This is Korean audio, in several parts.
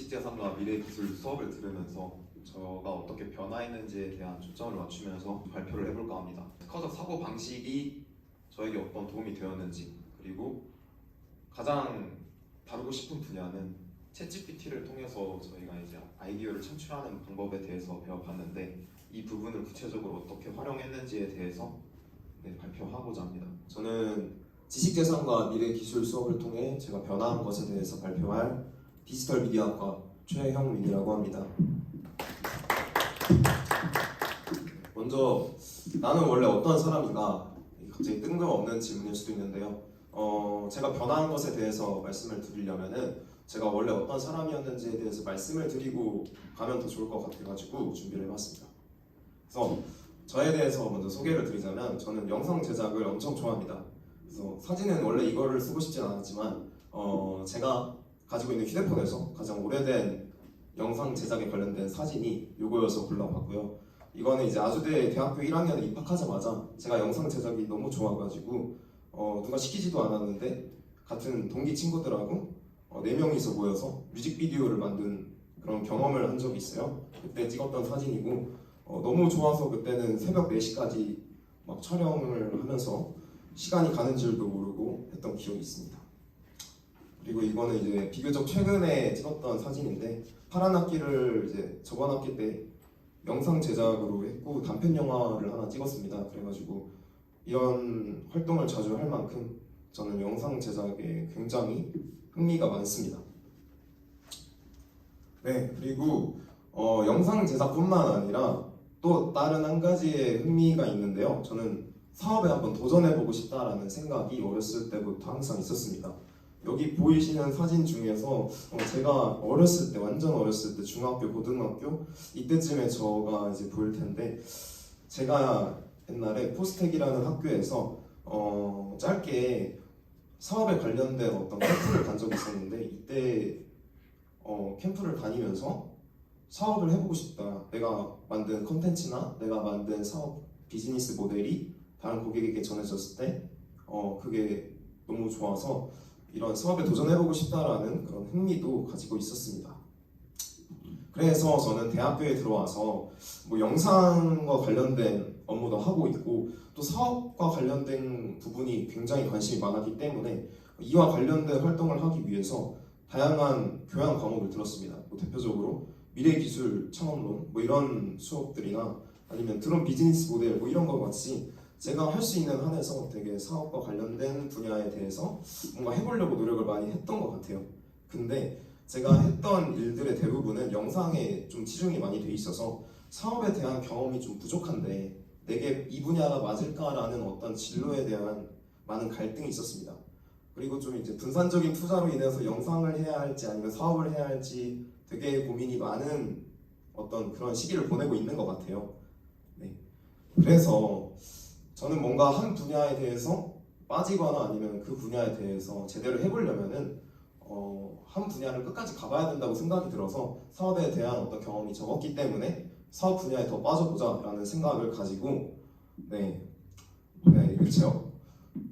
지식재산과 미래기술 수업을 들으면서 저가 어떻게 변화했는지에 대한 초점을 맞추면서 발표를 해볼까 합니다. 특화적 사고 방식이 저에게 어떤 도움이 되었는지, 그리고 가장 다루고 싶은 분야는 챗GPT를 통해서 저희가 이제 아이디어를 창출하는 방법에 대해서 배워봤는데, 이 부분을 구체적으로 어떻게 활용했는지에 대해서 발표하고자 합니다. 저는 지식재산과 미래기술 수업을 통해 제가 변화한 것에 대해서 발표할 디지털 미디어학과 최형민이라고 합니다. 먼저 나는 원래 어떤 사람인가? 갑자기 뜬금없는 질문일 수도 있는데요. 제가 변화한 것에 대해서 말씀을 드리려면은 제가 원래 어떤 사람이었는지에 대해서 말씀을 드리고 가면 더 좋을 것 같아가지고 준비를 해봤습니다. 그래서 저에 대해서 먼저 소개를 드리자면, 저는 영상 제작을 엄청 좋아합니다. 그래서 사진은 원래 이거를 쓰고 싶진 않았지만 제가 가지고 있는 휴대폰에서 가장 오래된 영상 제작에 관련된 사진이 요거여서 골라봤고요. 이거는 이제 아주대 대학교 1학년에 입학하자마자 제가 영상 제작이 너무 좋아가지고 누가 시키지도 않았는데 같은 동기 친구들하고 4명이서 모여서 뮤직비디오를 만든 그런 경험을 한 적이 있어요. 그때 찍었던 사진이고 너무 좋아서 그때는 새벽 4시까지 막 촬영을 하면서 시간이 가는 줄도 모르고 했던 기억이 있습니다. 그리고 이거는 이제 비교적 최근에 찍었던 사진인데, 파란 학기를 이제 저번 학기 때 영상 제작으로 했고 단편 영화를 하나 찍었습니다. 그래가지고 이런 활동을 자주 할 만큼 저는 영상 제작에 굉장히 흥미가 많습니다. 네, 그리고 영상 제작뿐만 아니라 또 다른 한 가지의 흥미가 있는데요. 저는 사업에 한번 도전해보고 싶다라는 생각이 어렸을 때부터 항상 있었습니다. 여기 보이시는 사진 중에서 제가 어렸을 때, 완전 어렸을 때, 중학교, 고등학교 이때쯤에 저가 이제 보일 텐데, 제가 옛날에 포스텍이라는 학교에서 짧게 사업에 관련된 어떤 캠프를 간 적이 있었는데, 이때 캠프를 다니면서 사업을 해보고 싶다, 내가 만든 컨텐츠나 내가 만든 사업 비즈니스 모델이 다른 고객에게 전해졌을 때 그게 너무 좋아서 이런 사업에 도전해보고 싶다라는 그런 흥미도 가지고 있었습니다. 그래서 저는 대학교에 들어와서 뭐 영상과 관련된 업무도 하고 있고 또 사업과 관련된 부분이 굉장히 관심이 많았기 때문에 이와 관련된 활동을 하기 위해서 다양한 교양 과목을 들었습니다. 뭐 대표적으로 미래기술 창업론 뭐 이런 수업들이나 아니면 드론 비즈니스 모델 뭐 이런 거 같이 제가 할 수 있는 한에서 되게 사업과 관련된 분야에 대해서 뭔가 해보려고 노력을 많이 했던 것 같아요. 근데 제가 했던 일들의 대부분은 영상에 좀 치중이 많이 돼 있어서 사업에 대한 경험이 좀 부족한데 내게 이 분야가 맞을까라는 어떤 진로에 대한 많은 갈등이 있었습니다. 그리고 좀 이제 분산적인 투자로 인해서 영상을 해야 할지 아니면 사업을 해야 할지 되게 고민이 많은 어떤 그런 시기를 보내고 있는 것 같아요. 네. 그래서 저는 뭔가 한 분야에 대해서 빠지거나 아니면 그 분야에 대해서 제대로 해보려면은 한 분야를 끝까지 가봐야 된다고 생각이 들어서 사업에 대한 어떤 경험이 적었기 때문에 사업 분야에 더 빠져보자라는 생각을 가지고 이거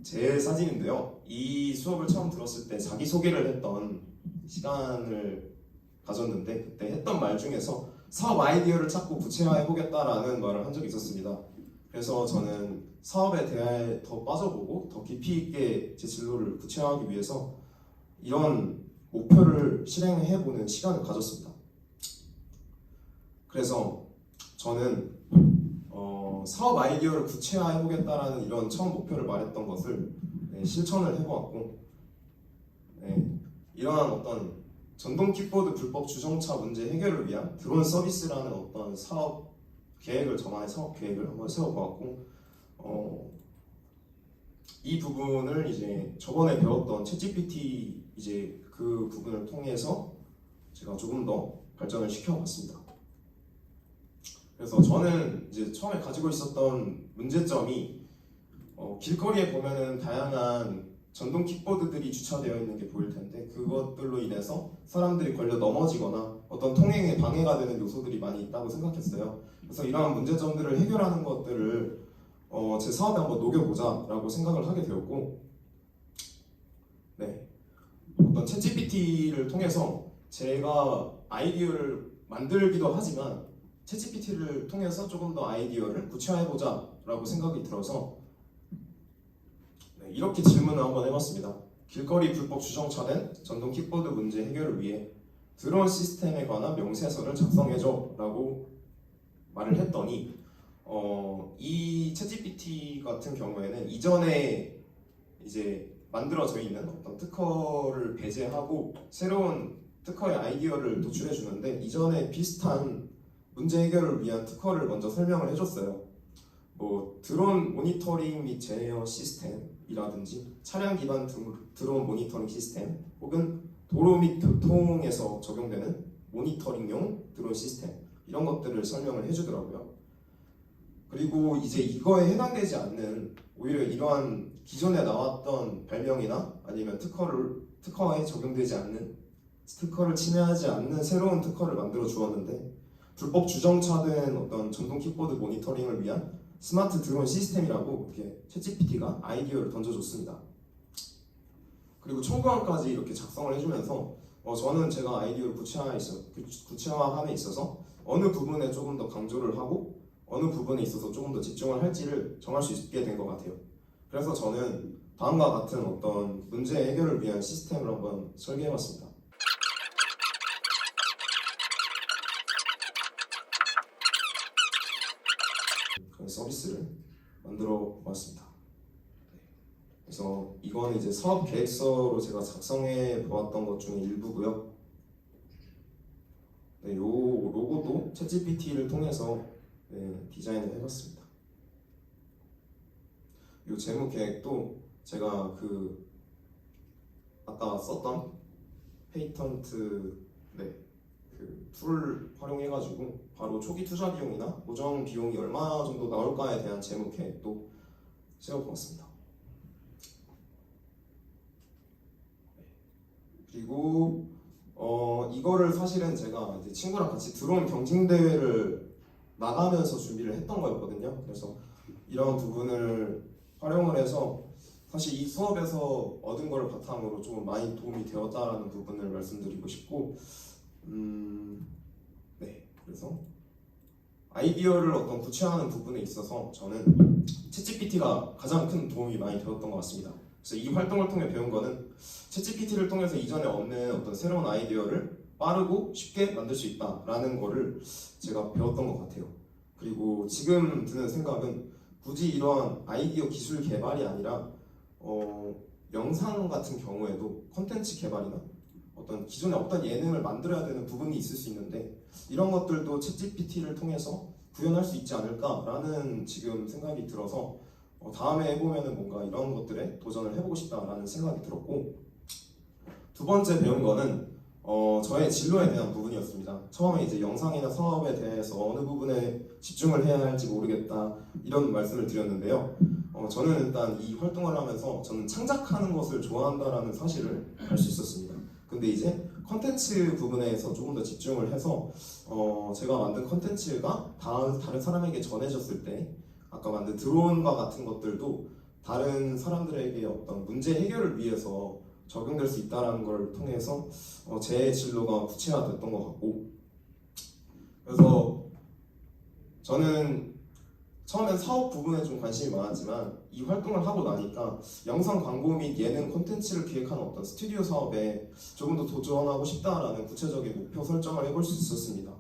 제 사진인데요. 이 수업을 처음 들었을 때 자기소개를 했던 시간을 가졌는데 그때 했던 말 중에서 사업 아이디어를 찾고 구체화해보겠다라는 말을 한 적이 있었습니다. 그래서 저는 사업에 대해 더 빠져보고 더 깊이 있게 제 진로를 구체화하기 위해서 이런 목표를 실행해보는 시간을 가졌습니다. 그래서 저는 사업 아이디어를 구체화해보겠다라는 이런 처음 목표를 말했던 것을 실천을 해보았고 이러한 어떤 전동 킥보드 불법 주정차 문제 해결을 위한 드론 서비스라는 어떤 사업 계획을 저만의 사업 계획을 한번 세워보았고 이 부분을 이제 저번에 배웠던 챗GPT 이제 그 부분을 통해서 제가 조금 더 발전을 시켜봤습니다. 그래서 저는 이제 처음에 가지고 있었던 문제점이 길거리에 보면은 다양한 전동 킥보드들이 주차되어 있는 게 보일 텐데 그것들로 인해서 사람들이 걸려 넘어지거나 어떤 통행에 방해가 되는 요소들이 많이 있다고 생각했어요. 그래서 이러한 문제점들을 해결하는 것들을 제 사업에 한번 녹여보자라고 생각을 하게 되었고 어떤 챗GPT를 통해서 제가 아이디어를 만들기도 하지만 챗GPT를 통해서 조금 더 아이디어를 구체화해보자라고 생각이 들어서 네, 이렇게 질문을 한번 해봤습니다. 길거리 불법 주정차된 전동 킥보드 문제 해결을 위해 드론 시스템에 관한 명세서를 작성해줘 라고 말을 했더니 이 챗GPT 같은 경우에는 이전에 이제 만들어져 있는 어떤 특허를 배제하고 새로운 특허의 아이디어를 도출해 주는데 이전에 비슷한 문제 해결을 위한 특허를 먼저 설명을 해줬어요. 뭐 드론 모니터링 및 제어 시스템이라든지 차량 기반 드론 모니터링 시스템 혹은 도로 및 교통에서 적용되는 모니터링용 드론 시스템 이런 것들을 설명을 해주더라고요. 그리고 이제 이거에 해당되지 않는 오히려 이러한 기존에 나왔던 발명이나 아니면 특허에 적용되지 않는 특허를 침해하지 않는 새로운 특허를 만들어 주었는데 불법 주정차된 어떤 전동 킥보드 모니터링을 위한 스마트 드론 시스템이라고 이렇게 챗GPT가 아이디어를 던져줬습니다. 그리고 청구안까지 이렇게 작성을 해주면서 저는 제가 아이디어를 구체화함에 있어서 어느 부분에 조금 더 강조를 하고 어느 부분에 있어서 조금 더 집중을 할지를 정할 수 있게 된 것 같아요. 그래서 저는 다음과 같은 어떤 문제 해결을 위한 시스템을 한번 설계해봤습니다. 그런 서비스를 만들어 보았습니다. 그래서 이거는 이제 사업 계획서로 제가 작성해 보았던 것 중에 일부고요. 네, 요 로고도 챗GPT를 통해서 디자인을 해봤습니다. 요 재무 계획도 제가 그 아까 썼던 페이턴트 그 툴을 활용해가지고 바로 초기 투자 비용이나 고정 비용이 얼마 정도 나올까에 대한 재무 계획도 세워보았습니다. 그리고 이거를 사실은 제가 이제 친구랑 같이 드론 경쟁 대회를 나가면서 준비를 했던 거였거든요. 그래서 이런 부분을 활용을 해서 사실 이 수업에서 얻은 걸 바탕으로 좀 많이 도움이 되었다라는 부분을 말씀드리고 싶고, 네, 그래서 아이디어를 어떤 구체화하는 부분에 있어서 저는 챗GPT가 가장 큰 도움이 많이 되었던 것 같습니다. 그래서 이 활동을 통해 배운 거는 챗GPT를 통해서 이전에 없는 어떤 새로운 아이디어를 빠르고 쉽게 만들 수 있다라는 거를 제가 배웠던 것 같아요. 그리고 지금 드는 생각은 굳이 이러한 아이디어 기술 개발이 아니라 영상 같은 경우에도 콘텐츠 개발이나 어떤 기존에 없던 예능을 만들어야 되는 부분이 있을 수 있는데 이런 것들도 챗GPT를 통해서 구현할 수 있지 않을까라는 지금 생각이 들어서 다음에 해보면은 뭔가 이런 것들에 도전을 해보고 싶다라는 생각이 들었고, 두 번째 배운 거는 저의 진로에 대한 부분이었습니다. 처음에 이제 영상이나 사업에 대해서 어느 부분에 집중을 해야 할지 모르겠다 이런 말씀을 드렸는데요. 저는 일단 이 활동을 하면서 저는 창작하는 것을 좋아한다라는 사실을 알 수 있었습니다. 근데 이제 컨텐츠 부분에서 조금 더 집중을 해서 제가 만든 컨텐츠가 다른 사람에게 전해졌을 때 아까 만든 드론과 같은 것들도 다른 사람들에게 어떤 문제 해결을 위해서 적용될 수 있다는 걸 통해서 제 진로가 구체화됐던 것 같고, 그래서 저는 처음엔 사업 부분에 좀 관심이 많았지만 이 활동을 하고 나니까 영상 광고 및 예능 콘텐츠를 기획하는 어떤 스튜디오 사업에 조금 더 도전하고 싶다라는 구체적인 목표 설정을 해볼 수 있었습니다.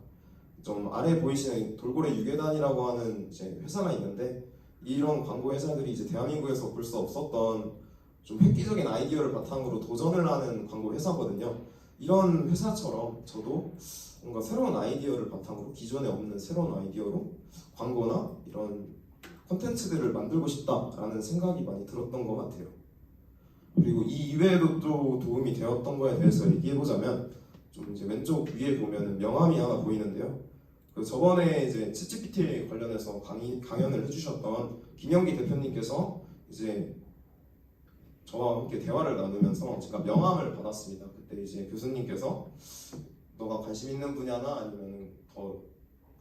좀 아래 보이시는 돌고래 유괴단이라고 하는 이제 회사가 있는데 이런 광고 회사들이 이제 대한민국에서 볼 수 없었던 좀 획기적인 아이디어를 바탕으로 도전을 하는 광고 회사거든요. 이런 회사처럼 저도 뭔가 새로운 아이디어를 바탕으로 기존에 없는 새로운 아이디어로 광고나 이런 콘텐츠들을 만들고 싶다라는 생각이 많이 들었던 것 같아요. 그리고 이 이외에도 또 도움이 되었던 거에 대해서 얘기해보자면 좀 이제 왼쪽 위에 보면은 명함이 하나 보이는데요. 그 저번에 이제 챗GPT 관련해서 강연을 해주셨던 김영기 대표님께서 이제 저와 함께 대화를 나누면서 제가 명함을 받았습니다. 그때 이제 교수님께서 너가 관심 있는 분야나 아니면 더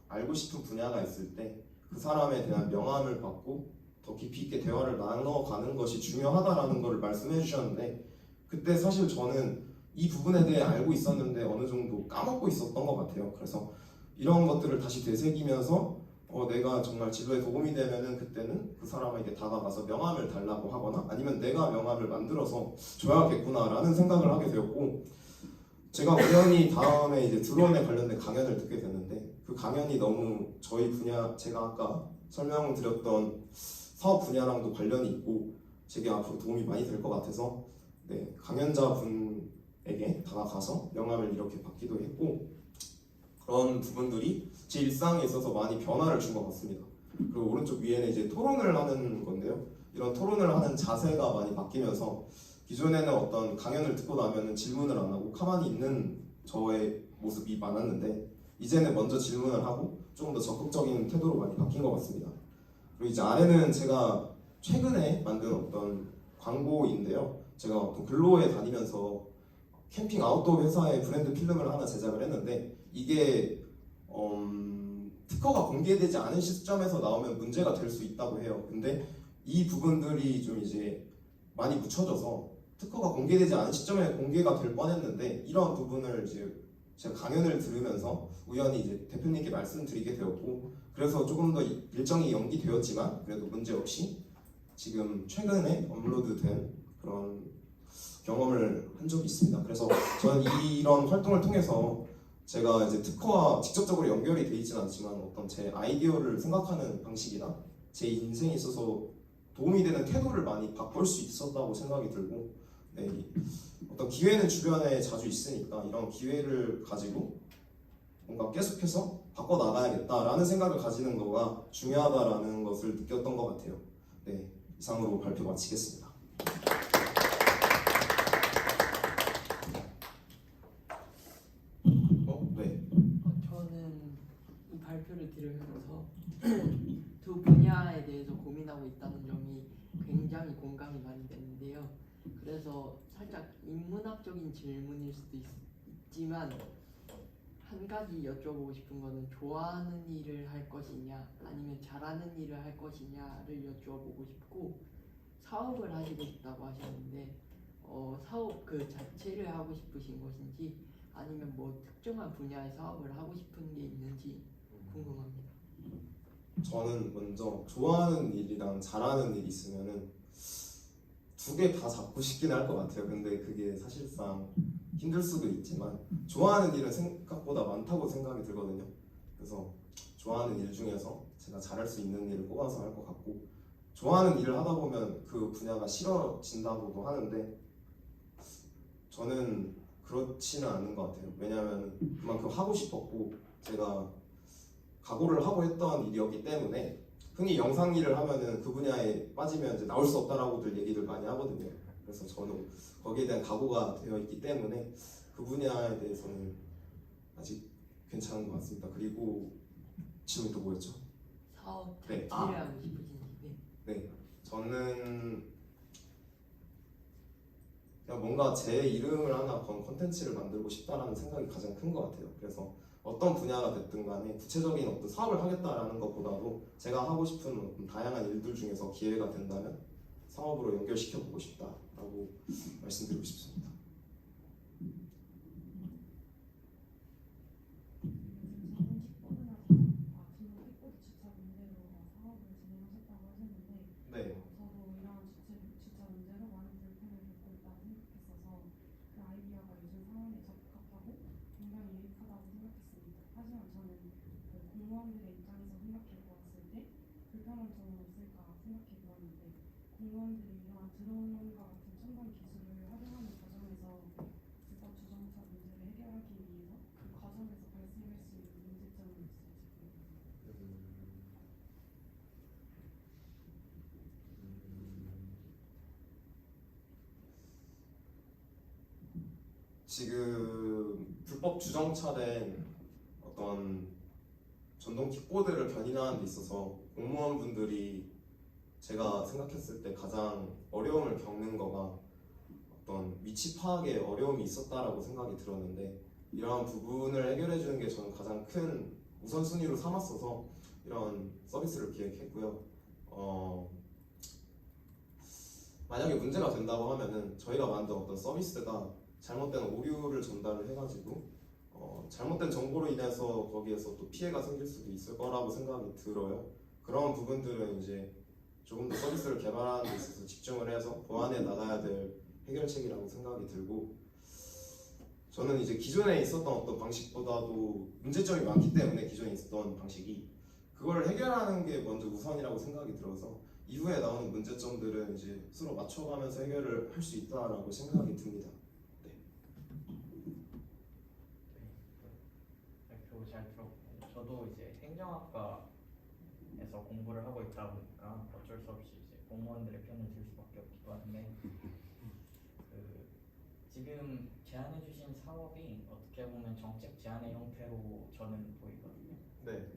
알고 싶은 분야가 있을 때 그 사람에 대한 명함을 받고 더 깊이 있게 대화를 나눠가는 것이 중요하다라는 것을 말씀해 주셨는데, 그때 사실 저는 이 부분에 대해 알고 있었는데 어느 정도 까먹고 있었던 것 같아요. 그래서 이런 것들을 다시 되새기면서 내가 정말 지도에 도움이 되면은 그때는 그 사람에게 다가가서 명함을 달라고 하거나 아니면 내가 명함을 만들어서 줘야겠구나라는 생각을 하게 되었고, 제가 우연히 다음에 이제 드론에 관련된 강연을 듣게 됐는데 그 강연이 너무 저희 분야, 제가 아까 설명드렸던 사업 분야랑도 관련이 있고 제게 앞으로 도움이 많이 될 것 같아서 네, 강연자분에게 다가가서 명함을 이렇게 받기도 했고, 그런 부분들이 제 일상에 있어서 많이 변화를 준 것 같습니다. 그리고 오른쪽 위에는 이제 토론을 하는 건데요. 이런 토론을 하는 자세가 많이 바뀌면서 기존에는 어떤 강연을 듣고 나면은 질문을 안 하고 가만히 있는 저의 모습이 많았는데 이제는 먼저 질문을 하고 조금 더 적극적인 태도로 많이 바뀐 것 같습니다. 그리고 이제 아래는 제가 최근에 만든 어떤 광고인데요. 제가 어떤 근로에 다니면서 캠핑 아웃도어 회사의 브랜드 필름을 하나 제작을 했는데 이게 특허가 공개되지 않은 시점에서 나오면 문제가 될 수 있다고 해요. 근데 이 부분들이 좀 이제 많이 묻혀져서 특허가 공개되지 않은 시점에 공개가 될 뻔했는데 이런 부분을 이제 제가 강연을 들으면서 우연히 이제 대표님께 말씀드리게 되었고, 그래서 조금 더 일정이 연기되었지만 그래도 문제 없이 지금 최근에 업로드된 그런 경험을 한 적이 있습니다. 그래서 저는 이런 활동을 통해서 제가 이제 특허와 직접적으로 연결이 돼 있지는 않지만 어떤 제 아이디어를 생각하는 방식이나 제 인생에 있어서 도움이 되는 태도를 많이 바꿀 수 있었다고 생각이 들고, 네, 어떤 기회는 주변에 자주 있으니까 이런 기회를 가지고 뭔가 계속해서 바꿔 나가야겠다라는 생각을 가지는 거가 중요하다라는 것을 느꼈던 것 같아요. 네, 이상으로 발표 마치겠습니다. 네. 저는 이 발표를 들으면서 두 분야에 대해서 고민하고 있다는 점이 굉장히 공감이 많이 되는데요. 그래서 살짝 인문학적인 질문일 수도 있지만 한 가지 여쭤보고 싶은 거는 좋아하는 일을 할 것이냐 아니면 잘하는 일을 할 것이냐를 여쭤보고 싶고, 사업을 하시고 싶다고 하셨는데 사업 그 자체를 하고 싶으신 것인지 아니면 뭐 특정한 분야의 사업을 하고 싶은 게 있는지 궁금합니다. 저는 먼저 좋아하는 일이랑 잘하는 일이 있으면은 두 개 다 잡고 싶긴 할 것 같아요. 근데 그게 사실상 힘들 수도 있지만 좋아하는 일은 생각보다 많다고 생각이 들거든요. 그래서 좋아하는 일 중에서 제가 잘할 수 있는 일을 뽑아서 할 것 같고, 좋아하는 일을 하다 보면 그 분야가 싫어진다고도 하는데 저는 그렇지는 않은 것 같아요. 왜냐하면 그만큼 하고 싶었고 제가 각오를 하고 했던 일이었기 때문에, 흔히 영상 일을 하면은 그 분야에 빠지면 이제 나올 수 없다라고들 얘기를 많이 하거든요. 그래서 저는 거기에 대한 각오가 되어 있기 때문에 그 분야에 대해서는 아직 괜찮은 것 같습니다. 그리고 질문이 또 뭐였죠? 사업 네. 자체를 하고 싶으신지. 네, 저는 그냥 뭔가 제 이름을 하나 건 콘텐츠를 만들고 싶다라는 생각이 가장 큰 것 같아요. 그래서 어떤 분야가 됐든 간에 구체적인 어떤 사업을 하겠다라는 것보다도 제가 하고 싶은 어떤 다양한 일들 중에서 기회가 된다면 사업으로 연결시켜 보고 싶다라고 말씀드리고 싶습니다. 네. 저도 이런 주차 문제로 많은 불편을 겪고 있다고 생각했어서 그 아이디어가 요즘 상황에 적합하고 굉장히 유익하다고 생각했습니다. 하지만 저는 그 공무원들의 입장에서 생각해 보았을 때 불편한 점은 없을까 생각해 보았는데, 공무원들이 이러한 드론과 같은 첨단 기술을 활용하는 과정에서 불법 주정차 문제를 해결하기 위해서 그 과정에서 발생할 수 있는 문제점은 있을지 궁금합니다. 지금 불법 주정차된 어떤 전동 킥보드를 견인하는 데 있어서 공무원분들이 제가 생각했을 때 가장 어려움을 겪는 거가 어떤 위치 파악에 어려움이 있었다라고 생각이 들었는데, 이러한 부분을 해결해 주는 게 저는 가장 큰 우선순위로 삼았어서 이런 서비스를 기획했고요. 만약에 문제가 된다고 하면은 저희가 만든 어떤 서비스가 잘못된 오류를 전달을 해가지고 잘못된 정보로 인해서 거기에서 또 피해가 생길 수도 있을 거라고 생각이 들어요. 그런 부분들은 이제 조금 더 서비스를 개발하는 데 있어서 집중을 해서 보완해 나가야 될 해결책이라고 생각이 들고, 저는 이제 기존에 있었던 어떤 방식보다도 문제점이 많기 때문에 기존에 있었던 방식이 그걸 해결하는 게 먼저 우선이라고 생각이 들어서 이후에 나오는 문제점들은 이제 서로 맞춰가면서 해결을 할 수 있다라고 생각이 듭니다. 발표 잘 들었고, 저도 이제 행정학과에서 공부를 하고 있다 보니까 어쩔 수 없이 이제 공무원들의 편을 들 수밖에 없기도 한데, 지금 제안해주신 사업이 어떻게 보면 정책 제안의 형태로 저는 보이거든요. 네.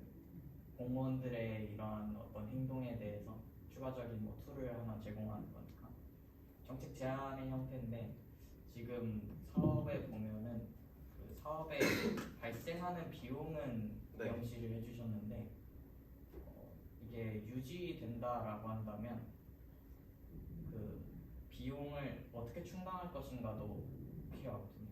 공무원들의 이러한 어떤 행동에 대해서 추가적인 뭐 툴을 하나 제공하는 거니까 정책 제안의 형태인데, 지금 사업에 보면은 그 사업에 발생하는 비용은 네. 명시를 해주셨는데, 이게 유지된다라고 한다면 그 비용을 어떻게 충당할 것인가도 필요하거든요.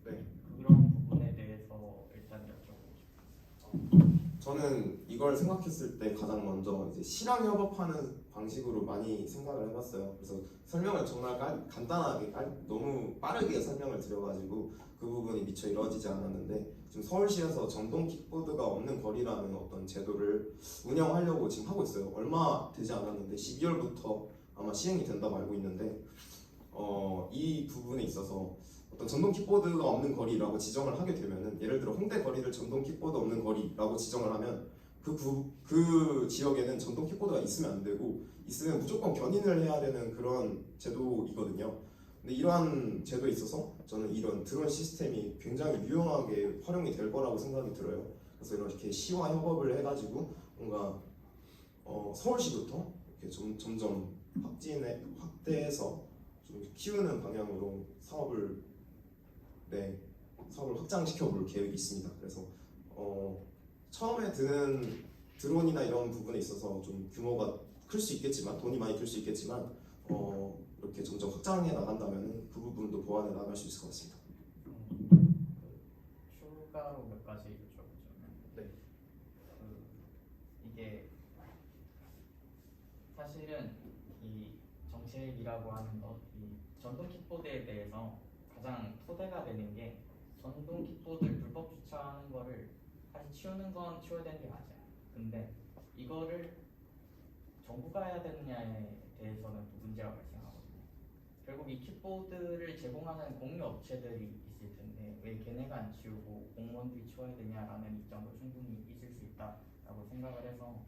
네. 그런 부분에 대해서 일단 여쭤보고 싶어요. 저는 이걸 생각했을 때 가장 먼저 이제 실황 협업하는 방식으로 많이 생각을 해봤어요. 그래서 설명을 정말 간단하게 너무 빠르게 설명을 드려가지고 그 부분이 미처 이루어지지 않았는데, 지금 서울시에서 전동 킥보드가 없는 거리라는 어떤 제도를 운영하려고 지금 하고 있어요. 얼마 되지 않았는데 12월부터 아마 시행이 된다고 알고 있는데, 이 부분에 있어서 어떤 전동 킥보드가 없는 거리라고 지정을 하게 되면은, 예를 들어 홍대 거리를 전동 킥보드 없는 거리라고 지정을 하면 그 지역에는 전동 킥보드가 있으면 안 되고, 있으면 무조건 견인을 해야 되는 그런 제도이거든요. 근데 이러한 제도에 있어서 저는 이런 드론 시스템이 굉장히 유용하게 활용이 될 거라고 생각이 들어요. 그래서 이렇게 시와 협업을 해가지고 뭔가 서울시부터 이렇게 점점 확대해서 좀 키우는 방향으로 사업을 확장시켜 볼 계획이 있습니다. 그래서 처음에 드는 드론이나 이런 부분에 있어서 좀 규모가 클 수 있겠지만, 돈이 많이 들 수 있겠지만, 이렇게 점점 확장해 나간다면 그 부분도 보완해 나갈 수 있을 것 같습니다. 추가로 몇 가지 여쭤보자면, 네. 이게 사실은 이 정책이라고 하는 것, 이 전동 킥보드에 대해서 가장 토대가 되는 게, 전동 킥보드를 불법 주차하는 거를 사실 치우는 건 치워야 되는 게 맞아요. 근데 이거를 정부가 해야 되느냐에 대해서는 또 문제가 발생하거든요. 결국 이 킥보드를 제공하는 공유 업체들이 있을 텐데 왜 걔네가 안 치우고 공무원들이 치워야 되냐라는 입장도 충분히 있을 수 있다라고 생각을 해서,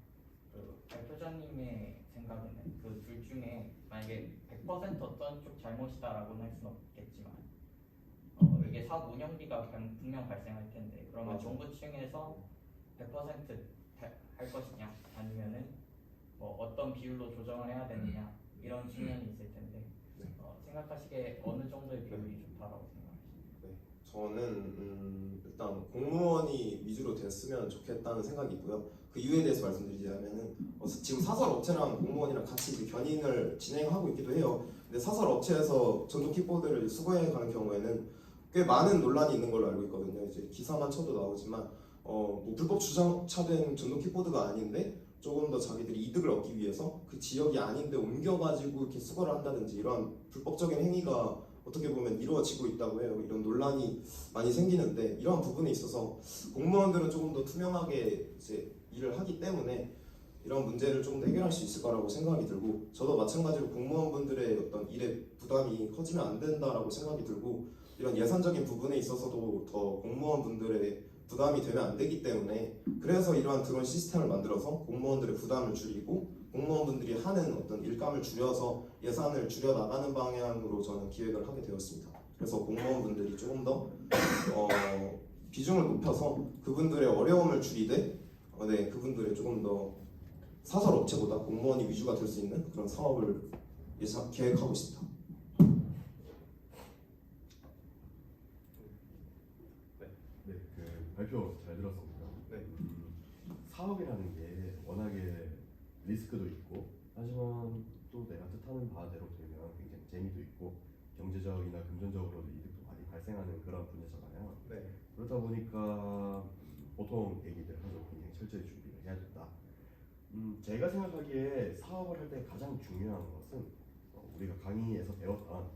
그 발표자님의 생각에는 그 둘 중에 만약에 100% 어떤 쪽 잘못이다라고는 할 수는 없겠지만, 이게 사업 운영비가 분명 발생할 텐데, 그러면 맞아. 정부 층에서 100%할 것이냐, 아니면은 뭐 어떤 비율로 조정을 해야 되느냐, 이런 측면이 있을 텐데, 생각하시기에 어느 정도의 비율이 좋다라고 생각하시나요? 저는 일단 공무원이 위주로 됐으면 좋겠다는 생각이 있고요. 그 이유에 대해서 말씀드리자면은 지금 사설 업체랑 공무원이랑 같이 이제 견인을 진행하고 있기도 해요. 근데 사설 업체에서 전동 킥보드를 수거해 가는 경우에는 꽤 많은 논란이 있는 걸로 알고 있거든요. 이제 기사만 쳐도 나오지만 뭐 불법 주차된 전동 킥보드가 아닌데 조금 더 자기들이 이득을 얻기 위해서 그 지역이 아닌데 옮겨가지고 이렇게 수거를 한다든지, 이런 불법적인 행위가 어떻게 보면 이루어지고 있다고 해요. 이런 논란이 많이 생기는데, 이러한 부분에 있어서 공무원들은 조금 더 투명하게 이제 일을 하기 때문에 이런 문제를 조금 더 해결할 수 있을 거라고 생각이 들고, 저도 마찬가지로 공무원분들의 어떤 일에 부담이 커지면 안 된다라고 생각이 들고, 이런 예산적인 부분에 있어서도 더 공무원분들의 부담이 되면 안 되기 때문에, 그래서 이러한 드론 시스템을 만들어서 공무원들의 부담을 줄이고 공무원분들이 하는 어떤 일감을 줄여서 예산을 줄여 나가는 방향으로 저는 기획을 하게 되었습니다. 그래서 공무원분들이 조금 더 비중을 높여서 그분들의 어려움을 줄이되, 그분들의 조금 더 사설 업체보다 공무원이 위주가 될 수 있는 그런 사업을 계획하고 있습니다. 네, 그 발표 잘 들었습니다. 네. 사업이라는 게 워낙에 리스크도 있고, 하지만 또 내가 뜻하는 바대로 되면 굉장히 재미도 있고 경제적이나 금전적으로도 이득도 많이 발생하는 그런 분야잖아요. 네. 그러다 보니까 보통 얘기들 하죠. 굉장히 철저히 준비를 해야 된다. 제가 생각하기에 사업을 할 때 가장 중요한 것은 우리가 강의에서 배웠던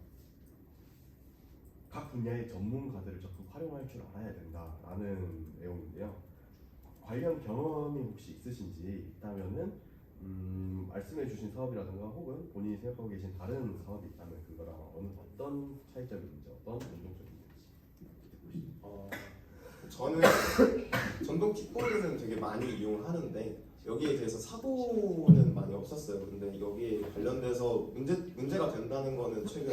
각 분야의 전문가들을 적극 활용할 줄 알아야 된다라는 내용인데요. 관련 경험이 혹시 있으신지 있다면은 말씀해주신 사업이라든가 혹은 본인이 생각하고 계신 다른 사업이 있다면 그거랑 어떤 차이점이 있는지 어떤 공통점이 있는지 듣고 싶습니다. 저는 전동 킥보드는 되게 많이 이용하는데 여기에 대해서 사고는 많이 없었어요. 근데 여기에 관련돼서 문제가 된다는 거는 최근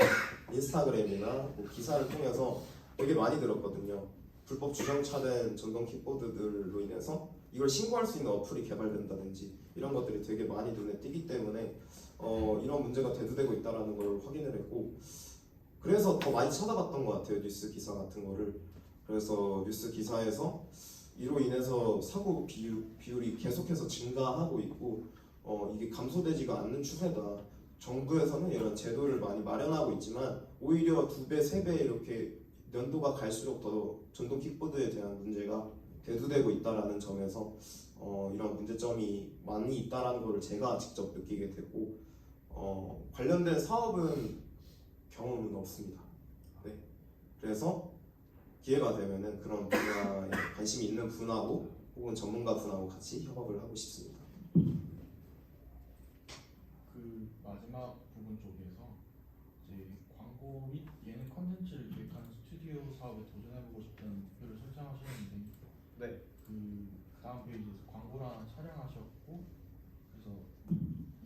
인스타그램이나 뭐 기사를 통해서 되게 많이 들었거든요. 불법 주정차된 전동 킥보드들로 인해서 이걸 신고할 수 있는 어플이 개발된다든지 이런 것들이 되게 많이 눈에 띄기 때문에 이런 문제가 대두되고 있다는 걸 확인을 했고 그래서 더 많이 찾아봤던 것 같아요. 뉴스 기사 같은 거를. 그래서 뉴스 기사에서 이로 인해서 사고 비율이 계속해서 증가하고 있고 이게 감소되지가 않는 추세다. 정부에서는 이런 제도를 많이 마련하고 있지만 오히려 2배, 3배 이렇게 연도가 갈수록 더 전동 킥보드에 대한 문제가 대두되고 있다라는 점에서 이런 문제점이 많이 있다라는 것을 제가 직접 느끼게 되고 관련된 사업은 경험은 없습니다. 네. 그래서 기회가 되면은 그런 분야에 관심이 있는 분하고 혹은 전문가 분하고 같이 협업을 하고 싶습니다. 그 마지막 부분 쪽에서 이제 광고 및 예능 컨텐츠를 기획하는 스튜디오 사업에 도전해보고 싶다는 목표를 설정하셨는데 네. 그 다음 페이지에서 광고를 하나 촬영하셨고 그래서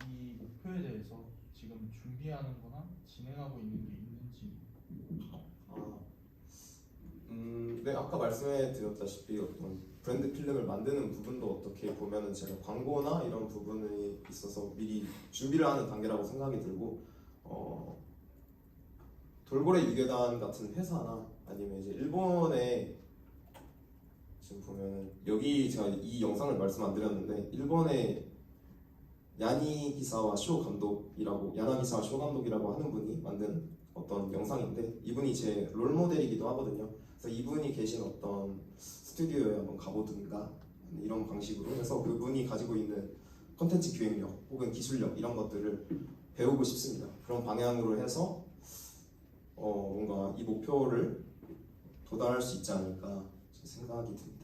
이 목표에 대해서 지금 준비하는거나 진행하고 있는 게 있는지. 네, 아까 말씀해 드렸다시피 어떤 브랜드 필름을 만드는 부분도 어떻게 보면은 제가 광고나 이런 부분에 있어서 미리 준비를 하는 단계라고 생각이 들고 돌고래 유괴단 같은 회사나 아니면 이제 일본에 지금 보면 여기 제가 이 영상을 말씀 안 드렸는데 일본의 야나기사와 쇼 감독이라고 하는 분이 만든 어떤 영상인데 이분이 제 롤모델이기도 하거든요. 그래서 이분이 계신 어떤 스튜디오에 한번 가보든가 이런 방식으로 해서 그분이 가지고 있는 콘텐츠 기획력 혹은 기술력 이런 것들을 배우고 싶습니다. 그런 방향으로 해서 뭔가 이 목표를 도달할 수 있지 않을까 생각이 듭니다.